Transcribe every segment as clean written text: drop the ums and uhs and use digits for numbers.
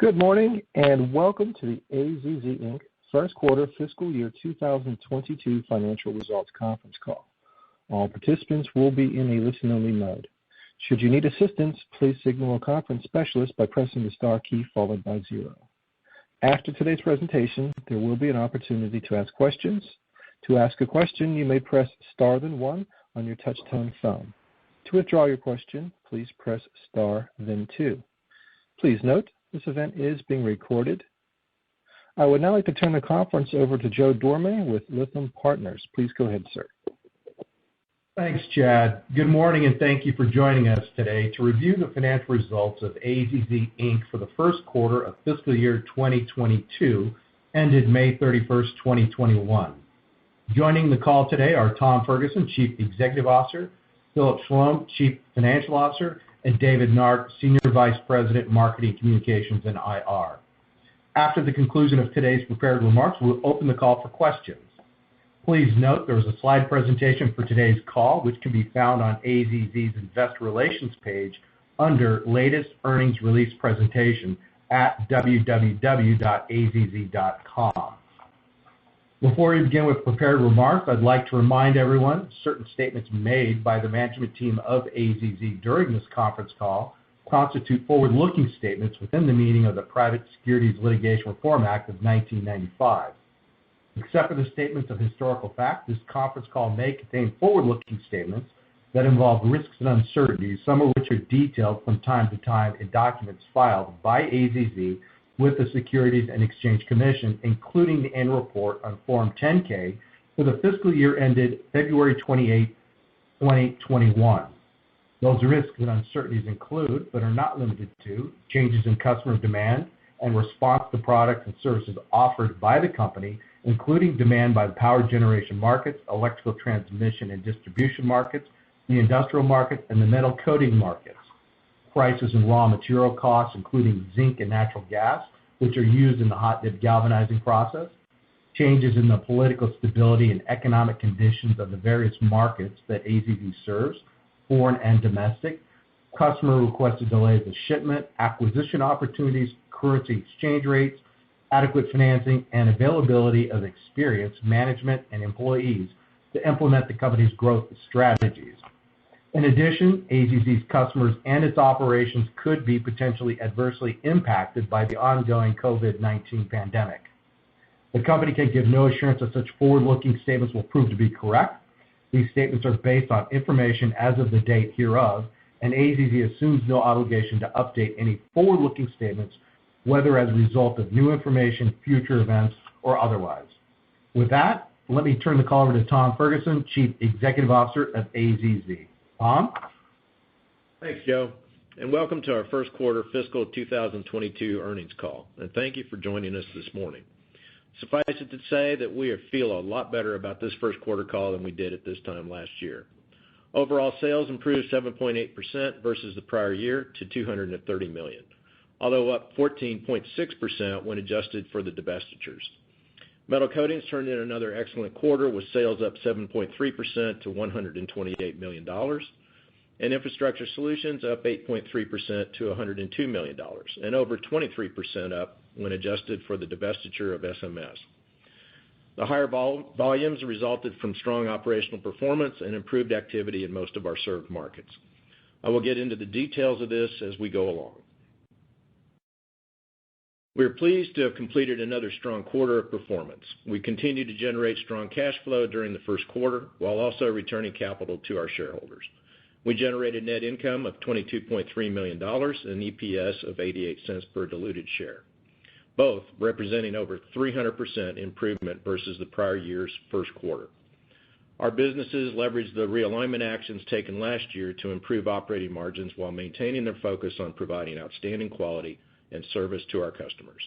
Good morning and welcome to the AZZ Inc. First Quarter Fiscal Year 2022 Financial Results Conference Call. All participants will be in a listen-only mode. Should you need assistance, please signal a conference specialist by pressing the star key followed by 0. After today's presentation, there will be an opportunity to ask questions. To ask a question, you may press star then 1 on your touch-tone phone. To withdraw your question, please press star then 2. Please note, this event is being recorded. I would now like to turn the conference over to Joe Dorame with Lytham Partners. Please go ahead, sir. Thanks, Chad. Good morning, and thank you for joining us today to review the financial results of AZZ Inc. for the first quarter of fiscal year 2022, ended May 31st, 2021. Joining the call today are Tom Ferguson, Chief Executive Officer, Philip Schlom, Chief Financial Officer, and David Nark, Senior Vice President, Marketing, Communications, and IR. After the conclusion of today's prepared remarks, we'll open the call for questions. Please note there is a slide presentation for today's call, which can be found on AZZ's Investor Relations page under Latest Earnings Release Presentation at www.azz.com. Before we begin with prepared remarks, I'd like to remind everyone certain statements made by the management team of AZZ during this conference call constitute forward-looking statements within the meaning of the Private Securities Litigation Reform Act of 1995. Except for the statements of historical fact, this conference call may contain forward-looking statements that involve risks and uncertainties, some of which are detailed from time to time in documents filed by AZZ with the Securities and Exchange Commission, including the annual report on Form 10-K for the fiscal year ended February 28, 2021. Those risks and uncertainties include, but are not limited to, changes in customer demand and response to products and services offered by the company, including demand by the power generation markets, electrical transmission and distribution markets, the industrial markets, and the metal coating markets. Prices and raw material costs, including zinc and natural gas, which are used in the hot-dip galvanizing process, changes in the political stability and economic conditions of the various markets that AZZ serves, foreign and domestic, customer-requested delays of shipment, acquisition opportunities, currency exchange rates, adequate financing, and availability of experienced management and employees to implement the company's growth strategies. In addition, AZZ's customers and its operations could be potentially adversely impacted by the ongoing COVID-19 pandemic. The company can give no assurance that such forward-looking statements will prove to be correct. These statements are based on information as of the date hereof, and AZZ assumes no obligation to update any forward-looking statements, whether as a result of new information, future events, or otherwise. With that, let me turn the call over to Tom Ferguson, Chief Executive Officer of AZZ. Tom? Thanks, Joe, and welcome to our first quarter fiscal 2022 earnings call, and thank you for joining us this morning. Suffice it to say that we feel a lot better about this first quarter call than we did at this time last year. Overall sales improved 7.8% versus the prior year to $230 million, although up 14.6% when adjusted for the divestitures. Metal Coatings turned in another excellent quarter with sales up 7.3% to $128 million, and Infrastructure Solutions up 8.3% to $102 million, and over 23% up when adjusted for the divestiture of SMS. The higher volumes resulted from strong operational performance and improved activity in most of our served markets. I will get into the details of this as we go along. We are pleased to have completed another strong quarter of performance. We continue to generate strong cash flow during the first quarter while also returning capital to our shareholders. We generated net income of $22.3 million and EPS of 88 cents per diluted share, both representing over 300% improvement versus the prior year's first quarter. Our businesses leveraged the realignment actions taken last year to improve operating margins while maintaining their focus on providing outstanding quality and service to our customers.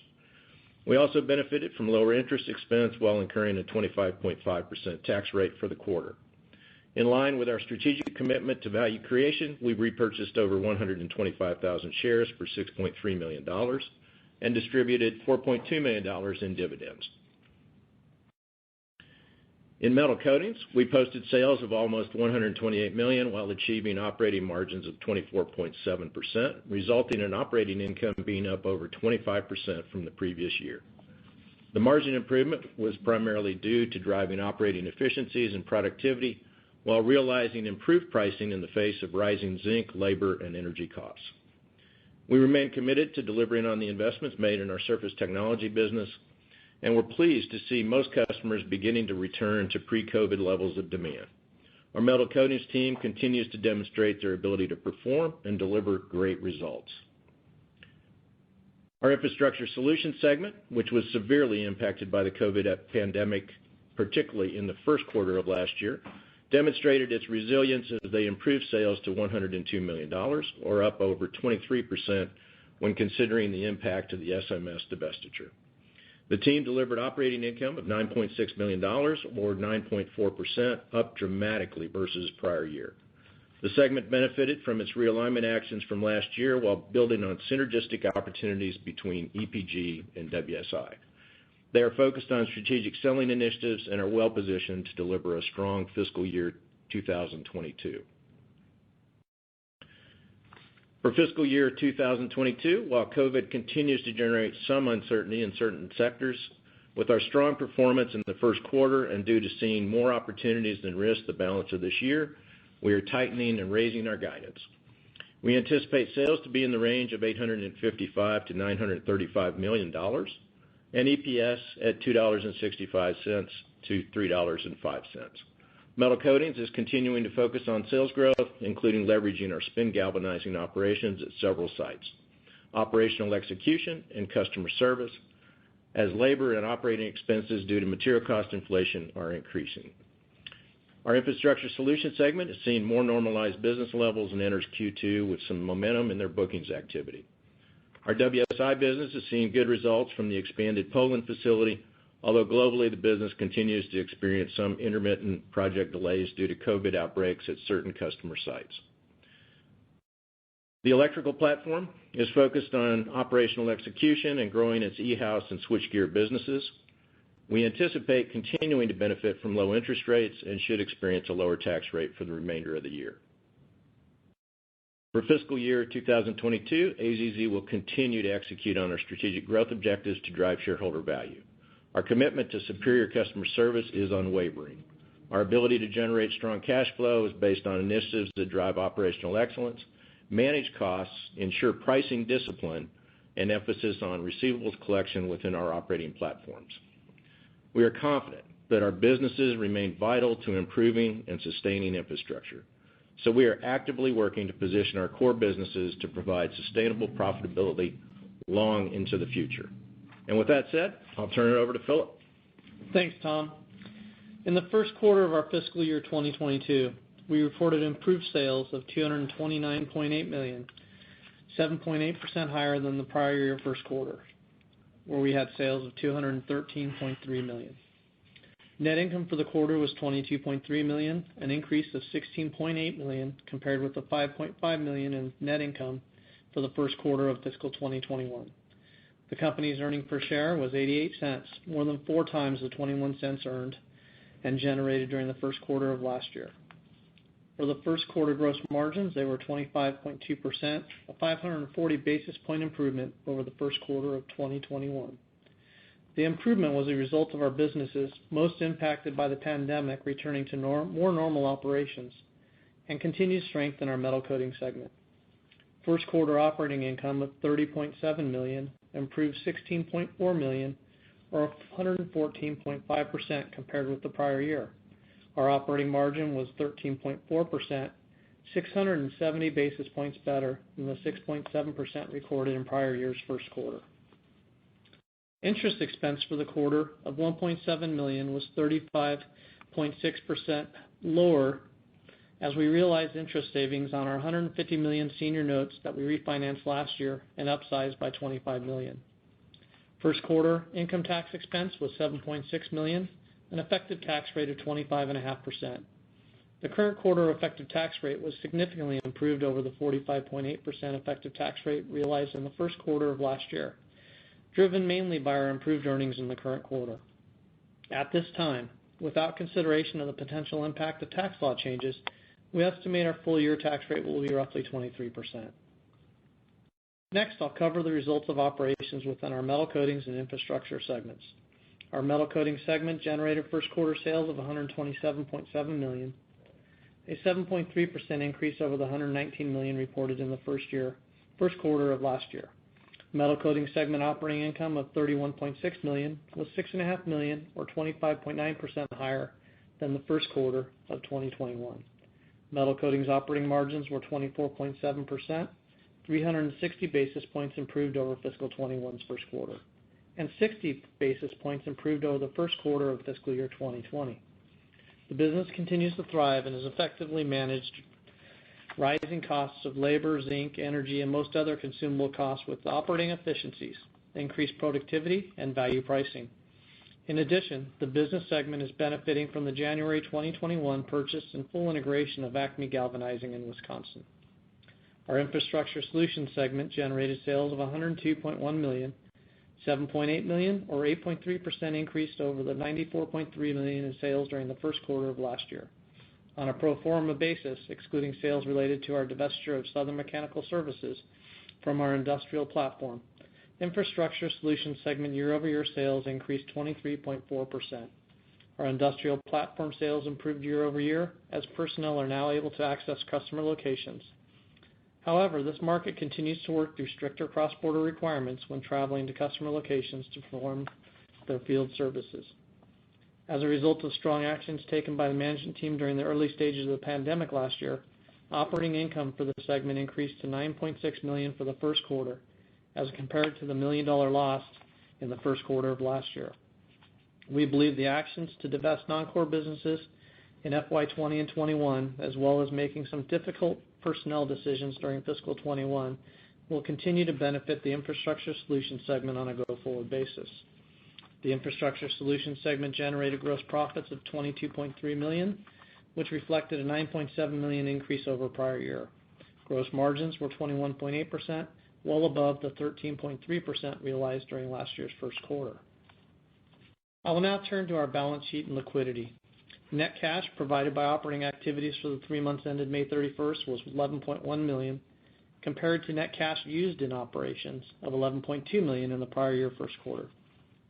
We also benefited from lower interest expense while incurring a 25.5% tax rate for the quarter. In line with our strategic commitment to value creation, we repurchased over 125,000 shares for $6.3 million and distributed $4.2 million in dividends. In metal coatings, we posted sales of almost $128 million while achieving operating margins of 24.7%, resulting in operating income being up over 25% from the previous year. The margin improvement was primarily due to driving operating efficiencies and productivity while realizing improved pricing in the face of rising zinc, labor, and energy costs. We remain committed to delivering on the investments made in our surface technology business, and we're pleased to see most customers beginning to return to pre-COVID levels of demand. Our metal coatings team continues to demonstrate their ability to perform and deliver great results. Our infrastructure solutions segment, which was severely impacted by the COVID pandemic, particularly in the first quarter of last year, demonstrated its resilience as they improved sales to $102 million, or up over 23% when considering the impact of the SMS divestiture. The team delivered operating income of $9.6 million, or 9.4%, up dramatically versus prior year. The segment benefited from its realignment actions from last year while building on synergistic opportunities between EPG and WSI. They are focused on strategic selling initiatives and are well positioned to deliver a strong fiscal year 2022. For fiscal year 2022, while COVID continues to generate some uncertainty in certain sectors, with our strong performance in the first quarter and due to seeing more opportunities than risks the balance of this year, we are tightening and raising our guidance. We anticipate sales to be in the range of $855 to $935 million and EPS at $2.65 to $3.05. Metal Coatings is continuing to focus on sales growth, including leveraging our spin galvanizing operations at several sites, operational execution, and customer service, as labor and operating expenses due to material cost inflation are increasing. Our Infrastructure Solutions segment is seeing more normalized business levels and enters Q2 with some momentum in their bookings activity. Our WSI business is seeing good results from the expanded Poland facility, although globally the business continues to experience some intermittent project delays due to COVID outbreaks at certain customer sites. The electrical platform is focused on operational execution and growing its e-house and switchgear businesses. We anticipate continuing to benefit from low interest rates and should experience a lower tax rate for the remainder of the year. For fiscal year 2022, AZZ will continue to execute on our strategic growth objectives to drive shareholder value. Our commitment to superior customer service is unwavering. Our ability to generate strong cash flow is based on initiatives that drive operational excellence, manage costs, ensure pricing discipline, and emphasis on receivables collection within our operating platforms. We are confident that our businesses remain vital to improving and sustaining infrastructure, so we are actively working to position our core businesses to provide sustainable profitability long into the future. And with that said, I'll turn it over to Philip. Thanks, Tom. In the first quarter of our fiscal year 2022, we reported improved sales of $229.8 million, 7.8% higher than the prior year first quarter, where we had sales of $213.3 million. Net income for the quarter was $22.3 million, an increase of $16.8 million compared with the $5.5 million in net income for the first quarter of fiscal 2021. The company's earnings per share was 88 cents, more than 4 times the 21 cents earned and generated during the first quarter of last year. For the first quarter gross margins, they were 25.2%, a 540 basis point improvement over the first quarter of 2021. The improvement was a result of our businesses most impacted by the pandemic returning to more normal operations and continued strength in our metal coating segment. First quarter operating income of $30.7 million improved $16.4 million, or 114.5% compared with the prior year. Our operating margin was 13.4%, 670 basis points better than the 6.7% recorded in prior year's first quarter. Interest expense for the quarter of $1.7 million was 35.6% lower as we realized interest savings on our $150 million senior notes that we refinanced last year and upsized by $25 million. First quarter income tax expense was $7.6 million, an effective tax rate of 25.5%. The current quarter effective tax rate was significantly improved over the 45.8% effective tax rate realized in the first quarter of last year, driven mainly by our improved earnings in the current quarter. At this time, Without consideration of the potential impact of tax law changes, we estimate our full-year tax rate will be roughly 23%. Next, I'll cover the results of operations within our Metal Coatings and Infrastructure segments. Our Metal Coatings segment generated first quarter sales of $127.7 million, a 7.3% increase over the $119 million reported in the first quarter of last year. Metal Coatings segment operating income of $31.6 million was $6.5 million, or 25.9% higher than the first quarter of 2021. Metal Coatings operating margins were 24.7%, 360 basis points improved over fiscal 21's first quarter, and 60 basis points improved over the first quarter of fiscal year 2020. The business continues to thrive and has effectively managed rising costs of labor, zinc, energy, and most other consumable costs with operating efficiencies, increased productivity, and value pricing. In addition, the business segment is benefiting from the January 2021 purchase and full integration of Acme Galvanizing in Wisconsin. Our Infrastructure Solutions segment generated sales of $102.1 million, $7.8 million, or 8.3% increase over the $94.3 million in sales during the first quarter of last year. On a pro forma basis, excluding sales related to our divestiture of Southern Mechanical Services from our industrial platform, Infrastructure Solutions segment year-over-year sales increased 23.4%. Our industrial platform sales improved year-over-year as personnel are now able to access customer locations. However, this market continues to work through stricter cross-border requirements when traveling to customer locations to perform their field services. As a result of strong actions taken by the management team during the early stages of the pandemic last year, operating income for the segment increased to $9.6 million for the first quarter, as compared to the $1 million loss in the first quarter of last year. We believe the actions to divest non-core businesses in FY 20 and 21, as well as making some difficult personnel decisions during fiscal 21, will continue to benefit the Infrastructure Solutions segment on a go-forward basis. The Infrastructure Solutions segment generated gross profits of $22.3 million, which reflected a $9.7 million increase over prior year. Gross margins were 21.8%, well above the 13.3% realized during last year's first quarter. I will now turn to our balance sheet and liquidity. Net cash provided by operating activities for the 3 months ended May 31st was $11.1 million, compared to net cash used in operations of $11.2 million in the prior year first quarter.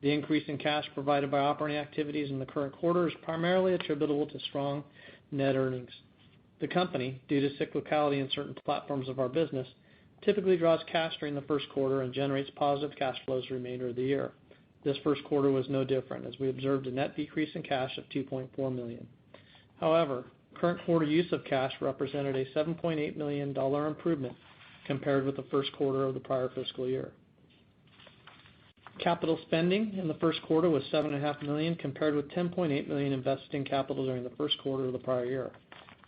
The increase in cash provided by operating activities in the current quarter is primarily attributable to strong net earnings. The company, due to cyclicality in certain platforms of our business, typically draws cash during the first quarter and generates positive cash flows the remainder of the year. This first quarter was no different, as we observed a net decrease in cash of $2.4 million. However, current quarter use of cash represented a $7.8 million improvement compared with the first quarter of the prior fiscal year. Capital spending in the first quarter was $7.5 million, compared with $10.8 million invested in capital during the first quarter of the prior year.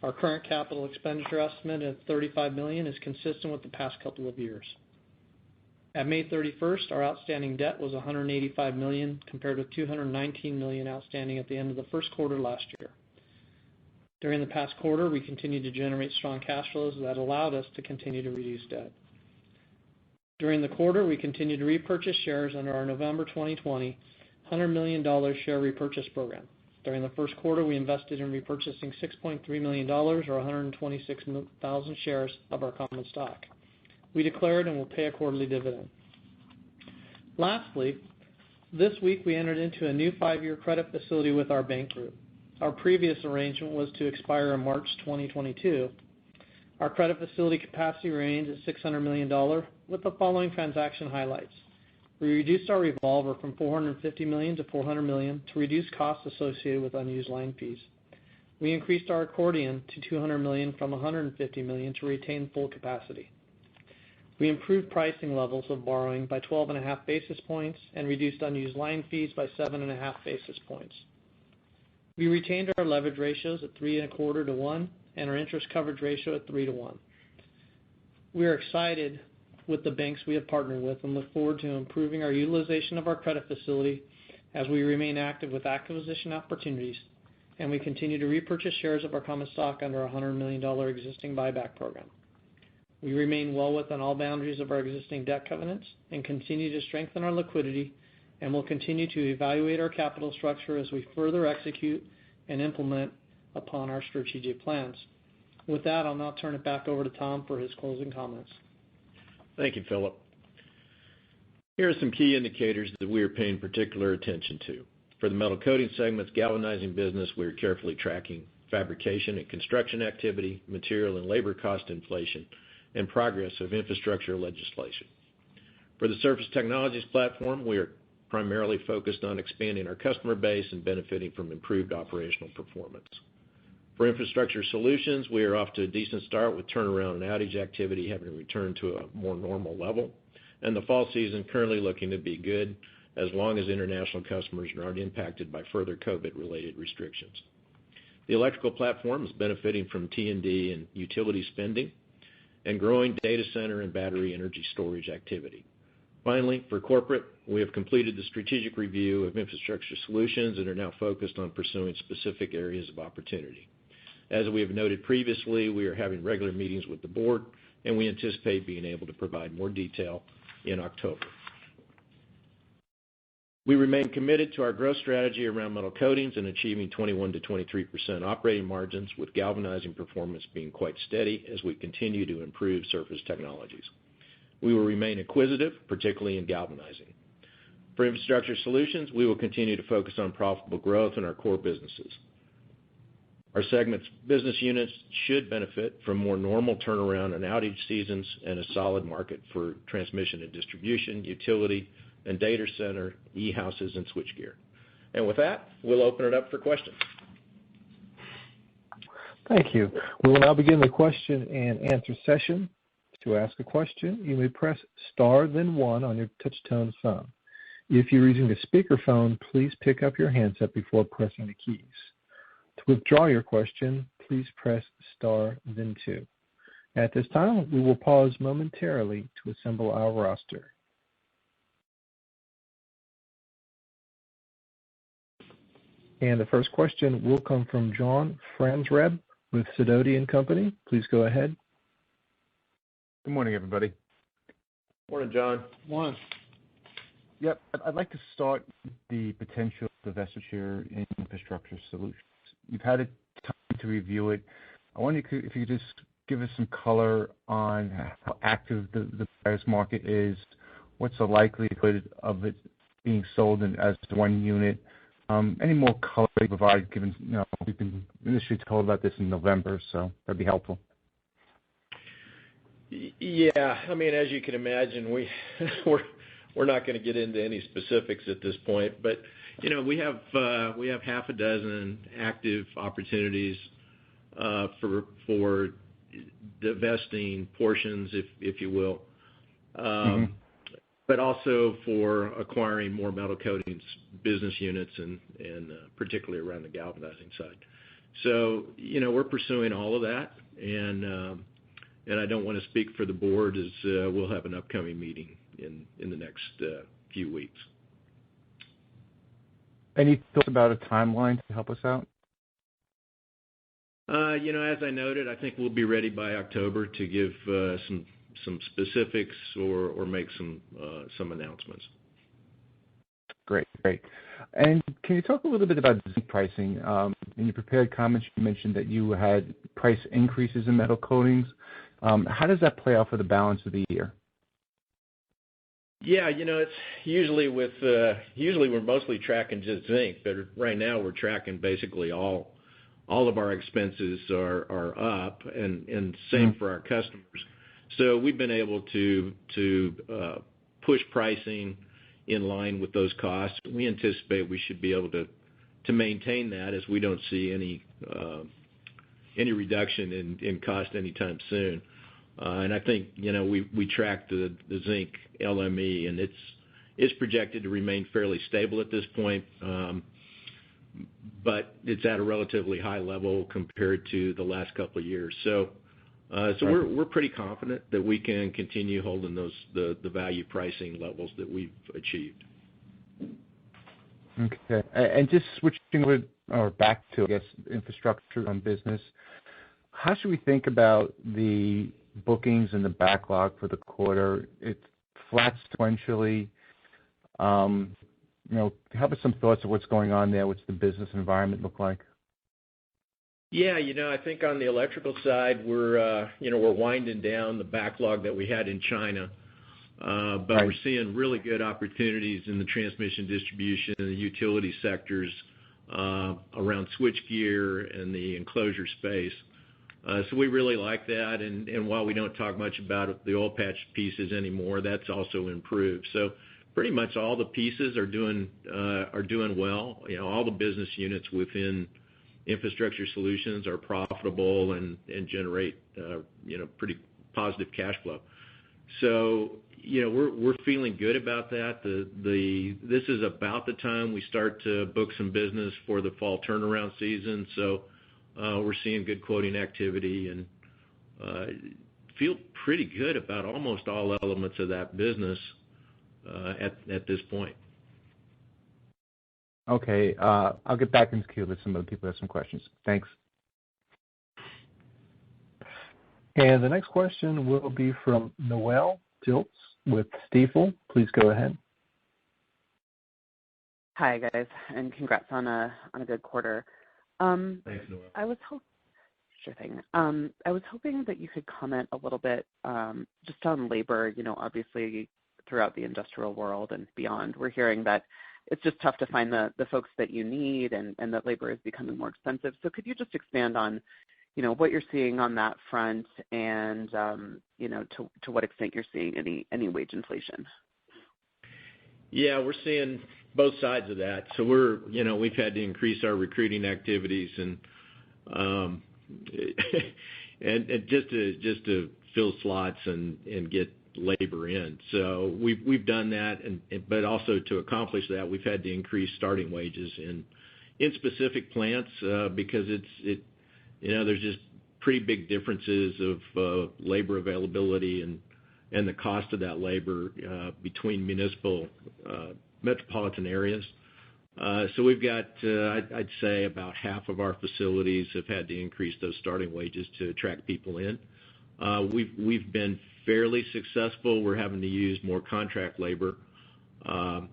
Our current capital expenditure estimate of $35 million is consistent with the past couple of years. At May 31st, our outstanding debt was $185 million, compared with $219 million outstanding at the end of the first quarter last year. During the past quarter, we continued to generate strong cash flows that allowed us to continue to reduce debt. During the quarter, we continued to repurchase shares under our November 2020 $100 million share repurchase program. During the first quarter, we invested in repurchasing $6.3 million, or 126,000 shares of our common stock. We declared and will pay a quarterly dividend. Lastly, this week we entered into a new 5-year credit facility with our bank group. Our previous arrangement was to expire in March 2022. Our credit facility capacity remains at $600 million, with the following transaction highlights. We reduced our revolver from $450 million to $400 million to reduce costs associated with unused line fees. We increased our accordion to $200 million from $150 million to retain full capacity. We improved pricing levels of borrowing by 12.5 basis points and reduced unused line fees by 7.5 basis points. We retained our leverage ratios at 3.25 to 1 and our interest coverage ratio at 3 to 1. We are excited with the banks we have partnered with and look forward to improving our utilization of our credit facility as we remain active with acquisition opportunities, and we continue to repurchase shares of our common stock under our $100 million existing buyback program. We remain well within all boundaries of our existing debt covenants and continue to strengthen our liquidity and will continue to evaluate our capital structure as we further execute and implement upon our strategic plans. With that, I'll now turn it back over to Tom for his closing comments. Thank you, Philip. Here are some key indicators that we are paying particular attention to. For the metal coating segment's galvanizing business, we are carefully tracking fabrication and construction activity, material and labor cost inflation, and progress of infrastructure legislation. For the Surface Technologies platform, we are primarily focused on expanding our customer base and benefiting from improved operational performance. For Infrastructure Solutions, we are off to a decent start with turnaround and outage activity having returned to a more normal level, and the fall season currently looking to be good as long as international customers aren't impacted by further COVID-related restrictions. The electrical platform is benefiting from T&D and utility spending and growing data center and battery energy storage activity. Finally, for corporate, we have completed the strategic review of Infrastructure Solutions and are now focused on pursuing specific areas of opportunity. As we have noted previously, we are having regular meetings with the board, and we anticipate being able to provide more detail in October. We remain committed to our growth strategy around metal coatings and achieving 21 to 23% operating margins, with galvanizing performance being quite steady as we continue to improve Surface Technologies. We will remain acquisitive, particularly in galvanizing. For Infrastructure Solutions, we will continue to focus on profitable growth in our core businesses. Our segment's business units should benefit from more normal turnaround and outage seasons and a solid market for transmission and distribution, utility, and data center, e-houses, and switchgear. And with that, we'll open it up for questions. Thank you. We will now begin the question and answer session. To ask a question, you may press star then one on your touch-tone phone. If you're using a speakerphone, please pick up your handset before pressing the keys. To withdraw your question, please press star then two. At this time, we will pause momentarily to assemble our roster. And the first question will come from John Franzreb with Sidoti & Company. Please go ahead. Good morning, everybody. Morning, John. Morning. Yep, I'd like to start with the potential divestiture in Infrastructure Solutions. You've had time to review it. I wonder if you could just give us some color on how active the buyer's market is, what's the likelihood of it being sold as one unit. Any more color you provide, given we've been initially told about this in November, so that'd be helpful. Yeah, I mean, as you can imagine, we're not going to get into any specifics at this point, but we have half a dozen active opportunities for divesting portions, if you will, but also for acquiring more metal coatings business units and particularly around the galvanizing side. So we're pursuing all of that, and I don't want to speak for the board, as we'll have an upcoming meeting in the next few weeks. Any thoughts about a timeline to help us out? As I noted, I think we'll be ready by October to give some specifics or make some announcements. Great. And can you talk a little bit about zinc pricing? In your prepared comments, you mentioned that you had price increases in metal coatings. How does that play out for the balance of the year? Yeah, it's usually we're mostly tracking just zinc, but right now we're tracking basically all of our expenses are up, and same for our customers. So we've been able to push pricing in line with those costs. We anticipate we should be able to maintain that, as we don't see any reduction in cost anytime soon. And I think we track the zinc LME, and it's projected to remain fairly stable at this point, but it's at a relatively high level compared to the last couple of years. So we're pretty confident that we can continue holding the value pricing levels that we've achieved. Okay, and just switching back to, I guess, infrastructure on business, how should we think about the bookings and the backlog for the quarter? It's flat sequentially. have us some thoughts of what's going on there. What's the business environment look like? Yeah, I think on the electrical side, we're winding down the backlog that we had in China. But Right. We're seeing really good opportunities in the transmission distribution and the utility sectors around switchgear and the enclosure space. So we really like that. And while we don't talk much about the oil patch pieces anymore, that's also improved. So pretty much all the pieces are doing well. All the business units within Infrastructure Solutions are profitable and generate pretty positive cash flow. So we're feeling good about that. This is about the time we start to book some business for the fall turnaround season. So we're seeing good quoting activity and feel pretty good about almost all elements of that business at this point. Okay, I'll get back into queue with some other people who have some questions. Thanks. And the next question will be from Noelle Dilts with Stifel. Please go ahead. Hi, guys, and congrats on a good quarter. Thanks, Noelle. Sure thing. I was hoping that you could comment a little bit just on labor. Obviously throughout the industrial world and beyond, we're hearing that it's just tough to find the folks that you need and that labor is becoming more expensive. So could you just expand on, what you're seeing on that front and, to what extent you're seeing any wage inflation? Yeah, we're seeing both sides of that. So we've had to increase our recruiting activities and just to fill slots and get labor in. So we've done that, but also to accomplish that, we've had to increase starting wages in specific plants because there's just pretty big differences of labor availability and the cost of that labor between metropolitan areas. So we've got, I'd say, about half of our facilities have had to increase those starting wages to attract people in. We've been fairly successful. We're having to use more contract labor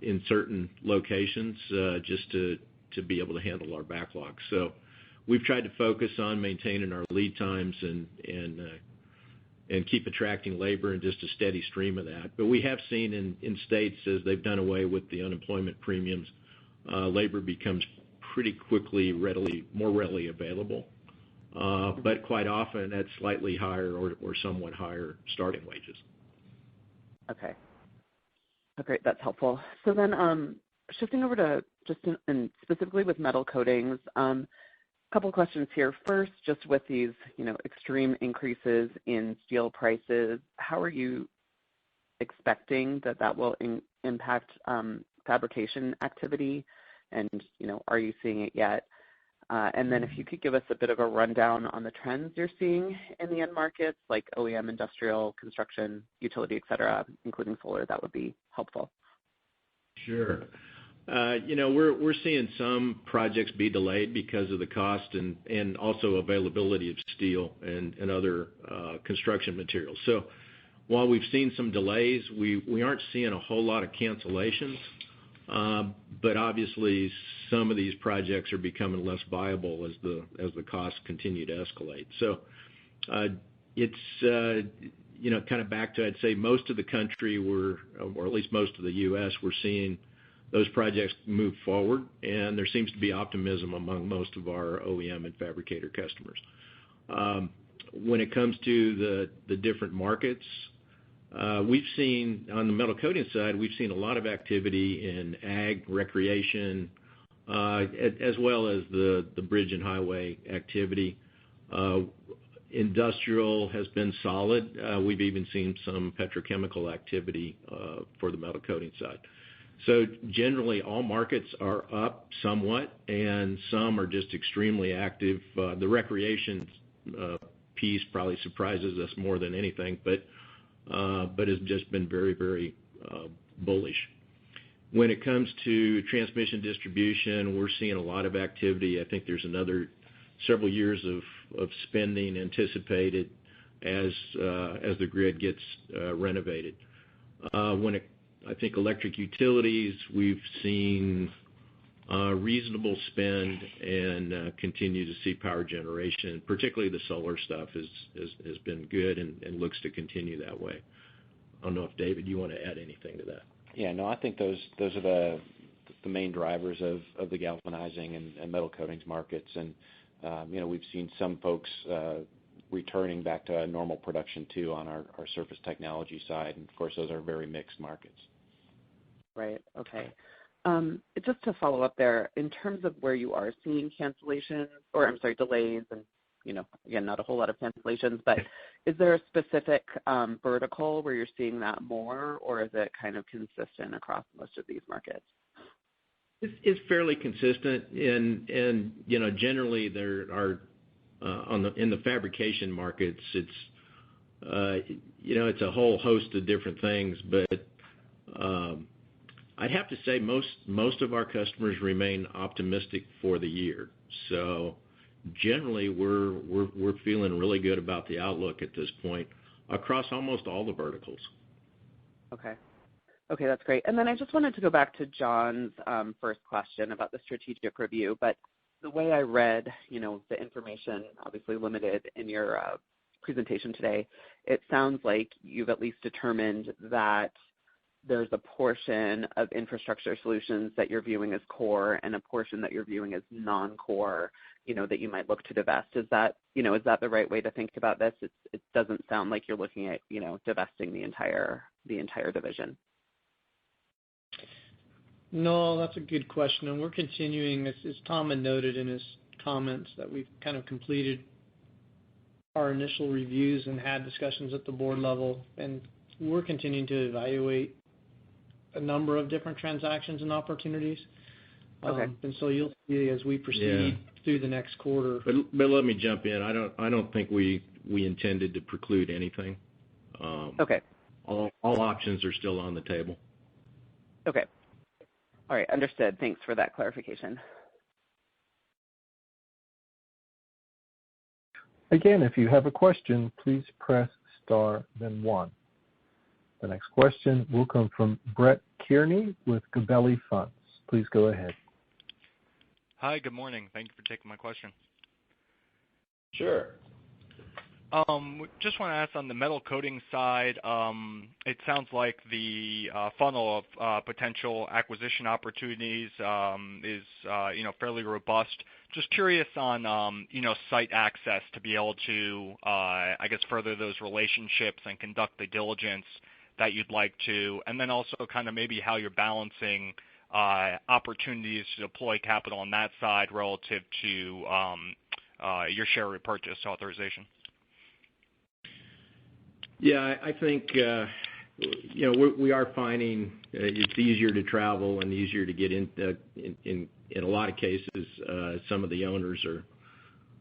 in certain locations just to be able to handle our backlog. So we've tried to focus on maintaining our lead times and keep attracting labor and just a steady stream of that. But we have seen in states, as they've done away with the unemployment premiums, labor becomes pretty quickly more readily available. But quite often at slightly higher or somewhat higher starting wages. Okay. Okay, that's helpful. So then shifting over to just and specifically with metal coatings, a couple of questions here. First, just with these, extreme increases in steel prices, how are you expecting that will impact fabrication activity? And, are you seeing it yet? And then if you could give us a bit of a rundown on the trends you're seeing in the end markets, like OEM, industrial, construction, utility, et cetera, including solar, that would be helpful. Sure. We're seeing some projects be delayed because of the cost and also availability of steel and other construction materials. So while we've seen some delays, we aren't seeing a whole lot of cancellations. But obviously, some of these projects are becoming less viable as the costs continue to escalate. So it's kind of back to, I'd say, most of the country or at least most of the U.S. we're seeing those projects move forward, and there seems to be optimism among most of our OEM and fabricator customers. When it comes to the different markets, we've seen on the metal coating side, we've seen a lot of activity in ag, recreation, as well as the bridge and highway activity. Industrial has been solid. We've even seen some petrochemical activity for the metal coating side. So generally, all markets are up somewhat, and some are just extremely active. The recreation piece probably surprises us more than anything, but has just been very, very bullish. When it comes to transmission distribution, we're seeing a lot of activity. I think there's another several years of spending anticipated as the grid gets renovated. I think electric utilities, we've seen reasonable spend and continue to see power generation, particularly the solar stuff has been good and looks to continue that way. I don't know if, David, you want to add anything to that. Yeah, no, I think those are the main drivers of the galvanizing and metal coatings markets. And, we've seen some folks returning back to a normal production, too, on our surface technology side. And, of course, those are very mixed markets. Right, okay. Just to follow up there, in terms of where you are seeing cancellations, or I'm sorry, delays, and again, not a whole lot of cancellations, but is there a specific vertical where you're seeing that more, or is it kind of consistent across most of these markets? It's fairly consistent, and generally there are in the fabrication markets, it's it's a whole host of different things, but I'd have to say most of our customers remain optimistic for the year. So generally, we're feeling really good about the outlook at this point across almost all the verticals. Okay, that's great. And then I just wanted to go back to John's first question about the strategic review. But the way I read, the information, obviously limited in your presentation today, it sounds like you've at least determined that there's a portion of infrastructure solutions that you're viewing as core and a portion that you're viewing as non-core, that you might look to divest. Is that the right way to think about this? It doesn't sound like you're looking at, divesting the entire division. No, that's a good question. And we're continuing, as Tom had noted in his comments, that we've kind of completed our initial reviews and had discussions at the board level. And we're continuing to evaluate a number of different transactions and opportunities. Okay. And so you'll see as we proceed through the next quarter. But let me jump in. I don't think we intended to preclude anything. Okay. All options are still on the table. Okay. All right, understood. Thanks for that clarification. Again, if you have a question, please press star, then 1. The next question will come from Brett Kearney with Gabelli Funds. Please go ahead. Hi, good morning. Thank you for taking my question. Sure. Just want to ask on the metal coating side, it sounds like the funnel of potential acquisition opportunities is fairly robust. Just curious on site access to be able to further those relationships and conduct the diligence that you'd like to, and then also kind of maybe how you're balancing opportunities to deploy capital on that side relative to your share repurchase authorization. Yeah, I think we are finding it's easier to travel and easier to get in a lot of cases. Some of the owners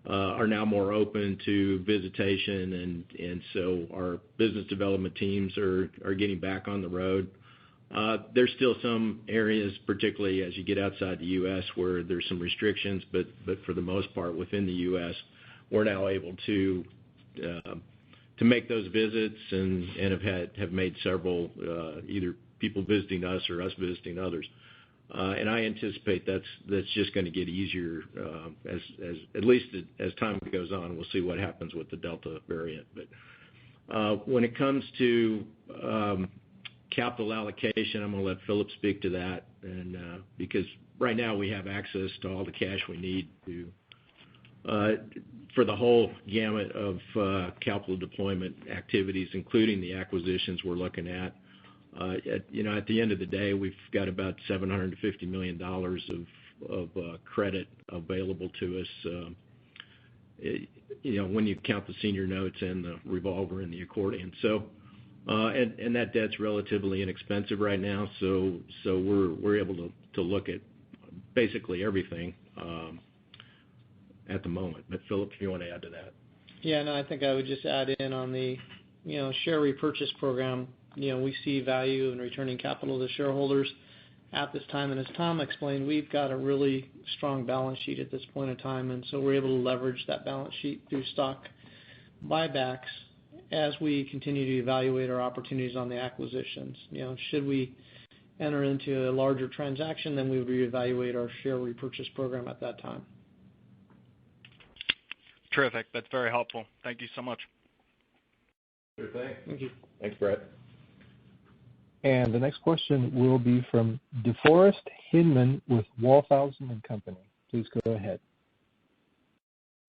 are now more open to visitation, and so our business development teams are getting back on the road. There's still some areas, particularly as you get outside the U.S., where there's some restrictions, but for the most part within the U.S., we're now able to make those visits and have made several, either people visiting us or us visiting others. And I anticipate that's just going to get easier as at least as time goes on. We'll see what happens with the Delta variant. But when it comes to capital allocation, I'm going to let Philip speak to that, and because right now we have access to all the cash we need to for the whole gamut of capital deployment activities, including the acquisitions we're looking at. At the end of the day, we've got about $750 million of credit available to us. When you count the senior notes and the revolver and the accordion, so and that debt's relatively inexpensive right now. So we're able to look at basically everything at the moment. But Philip, if you want to add to that. Yeah, no, I think I would just add in on the share repurchase program. We see value in returning capital to shareholders at this time. And as Tom explained, we've got a really strong balance sheet at this point in time. And so we're able to leverage that balance sheet through stock buybacks as we continue to evaluate our opportunities on the acquisitions. Should we enter into a larger transaction, then we would reevaluate our share repurchase program at that time. Terrific. That's very helpful. Thank you so much. Sure thing. Thank you. Thanks, Brett. And the next question will be from DeForest Hinman with Walthausen and Company. Please go ahead.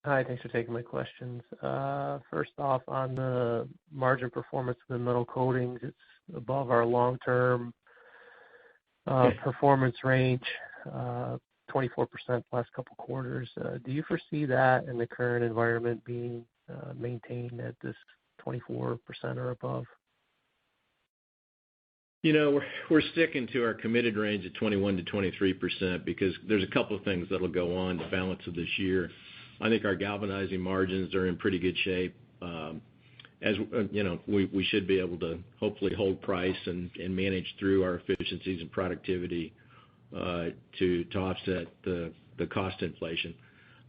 Hi, thanks for taking my questions. First off, on the margin performance of the metal coatings, it's above our long-term performance range, 24% last couple quarters. Do you foresee that in the current environment being maintained at this 24% or above? You know, we're sticking to our committed range of 21 to 23% because there's a couple of things that'll go on the balance of this year. I think our galvanizing margins are in pretty good shape. As you know, we should be able to hopefully hold price and manage through our efficiencies and productivity to offset the cost inflation.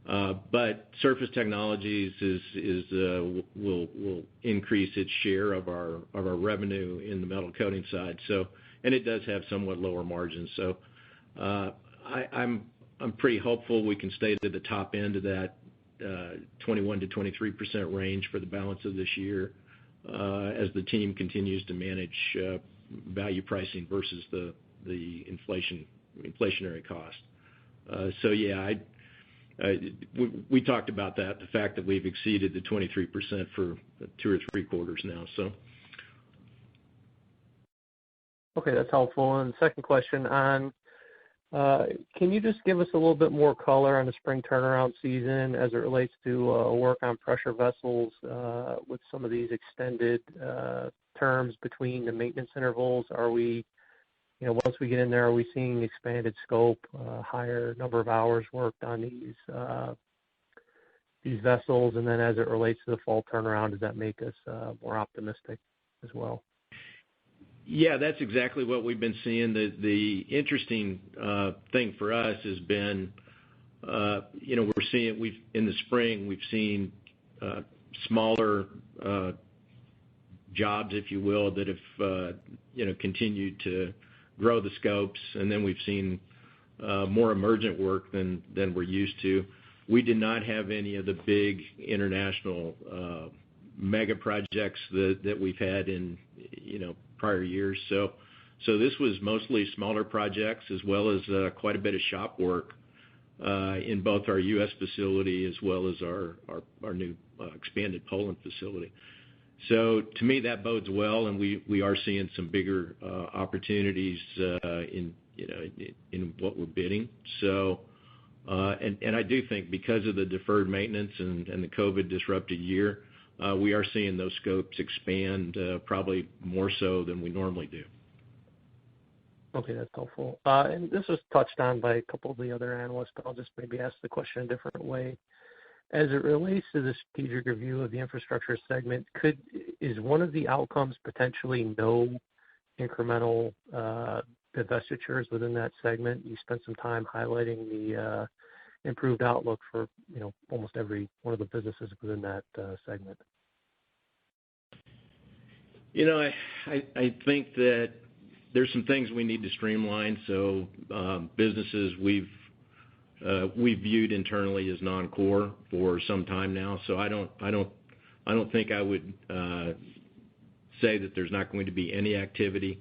But Surface Technologies will increase its share of our revenue in the metal coating side. So, and it does have somewhat lower margins. So I'm pretty hopeful we can stay to the top end of that 21 to 23% range for the balance of this year as the team continues to manage value pricing versus the inflationary cost. So yeah, we talked about that, the fact that we've exceeded the 23% for 2 or 3 quarters now. So. Okay, that's helpful. And second question on, can you just give us a little bit more color on the spring turnaround season as it relates to work on pressure vessels with some of these extended terms between the maintenance intervals? Are we, once we get in there, are we seeing expanded scope, higher number of hours worked on these vessels? And then as it relates to the fall turnaround, does that make us more optimistic as well? Yeah, that's exactly what we've been seeing. The interesting thing for us has been, we're seeing in the spring we've seen smaller jobs, if you will, that have continued to grow the scopes, and then we've seen more emergent work than we're used to. We did not have any of the big international mega projects that we've had in prior years. So this was mostly smaller projects as well as quite a bit of shop work in both our U.S. facility as well as our new expanded Poland facility. So to me that bodes well, and we are seeing some bigger opportunities in what we're bidding. So and I do think because of the deferred maintenance and the COVID disrupted year, we are seeing those scopes expand probably more so than we normally do. Okay, that's helpful. And this was touched on by a couple of the other analysts, but I'll just maybe ask the question a different way. As it relates to the strategic review of the infrastructure segment, is one of the outcomes potentially no incremental divestitures within that segment? You spent some time highlighting the improved outlook for almost every one of the businesses within that segment. I think that there's some things we need to streamline. So businesses we've viewed internally as non-core for some time now. So I don't think I would say that there's not going to be any activity.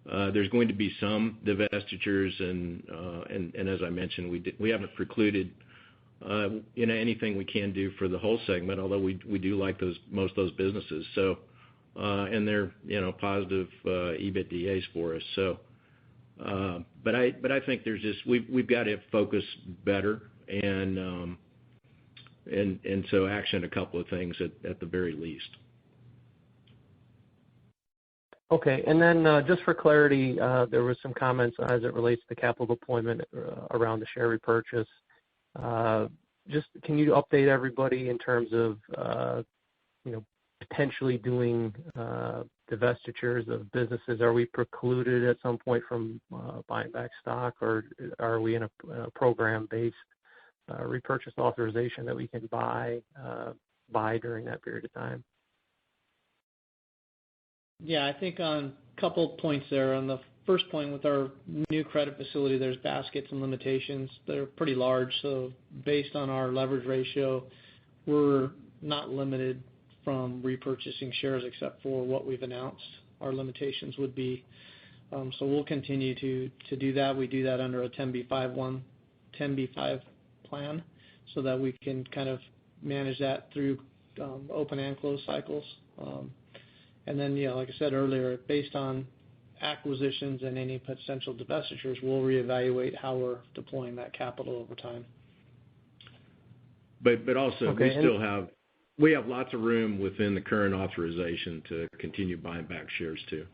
There's going to be some divestitures, and as I mentioned, we haven't precluded anything we can do for the whole segment, although we do like most of those businesses. So and they're positive EBITDAs for us. So but I think there's just we've got to focus better and so action a couple of things at the very least. Okay, and then just for clarity, there was some comments as it relates to capital deployment around the share repurchase. Just can you update everybody in terms of potentially doing divestitures of businesses? Are we precluded at some point from buying back stock, or are we in a program-based repurchase authorization that we can buy during that period of time? Yeah, I think on a couple points there. On the first point, with our new credit facility, there's baskets and limitations that are pretty large. So based on our leverage ratio, we're not limited from repurchasing shares except for what we've announced our limitations would be. So we'll continue to do that. We do that under a 10b5 plan so that we can kind of manage that through open and closed cycles. And then, like I said earlier, based on acquisitions and any potential divestitures, we'll reevaluate how we're deploying that capital over time. But also, okay, we have lots of room within the current authorization to continue buying back shares too.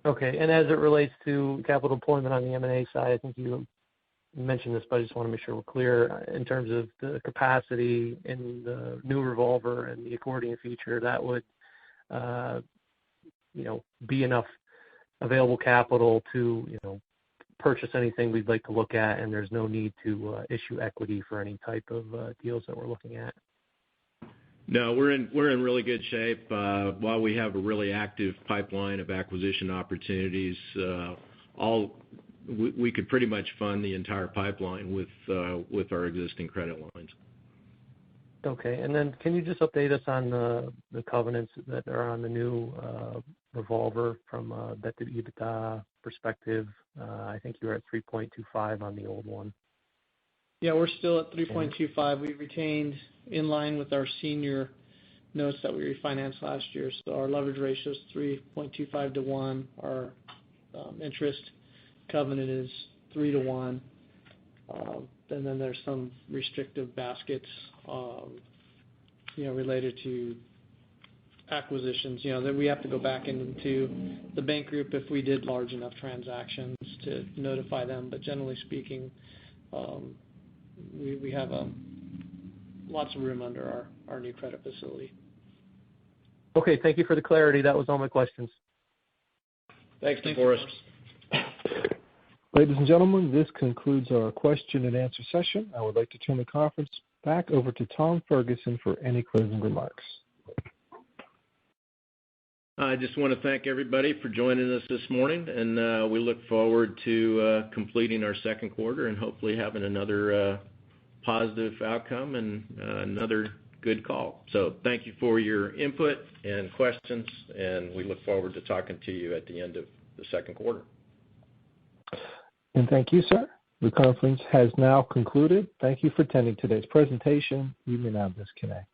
Okay, and as it relates to capital deployment on the M&A side, I think you mentioned this, but I just want to make sure we're clear in terms of the capacity in the new revolver and the accordion feature. That would, be enough available capital to, purchase anything we'd like to look at, and there's no need to issue equity for any type of deals that we're looking at. No, we're in really good shape. While we have a really active pipeline of acquisition opportunities, we could pretty much fund the entire pipeline with our existing credit lines. Okay, and then can you just update us on the covenants that are on the new revolver from a debt to EBITDA perspective? I think you were at 3.25 on the old one. Yeah, we're still at 3.25. We retained in line with our senior notes that we refinanced last year. So our leverage ratio is 3.25 to 1. Our interest covenant is 3 to 1. And then there's some restrictive baskets, related to acquisitions, that we have to go back into the bank group if we did large enough transactions to notify them. But generally speaking, we have lots of room under our new credit facility. Okay, thank you for the clarity. That was all my questions. Thanks, DeForest. Ladies and gentlemen, this concludes our question and answer session. I would like to turn the conference back over to Tom Ferguson for any closing remarks. I just want to thank everybody for joining us this morning, and we look forward to completing our second quarter and hopefully having another positive outcome and another good call. So thank you for your input and questions, and we look forward to talking to you at the end of the second quarter. And thank you, sir. The conference has now concluded. Thank you for attending today's presentation. You may now disconnect.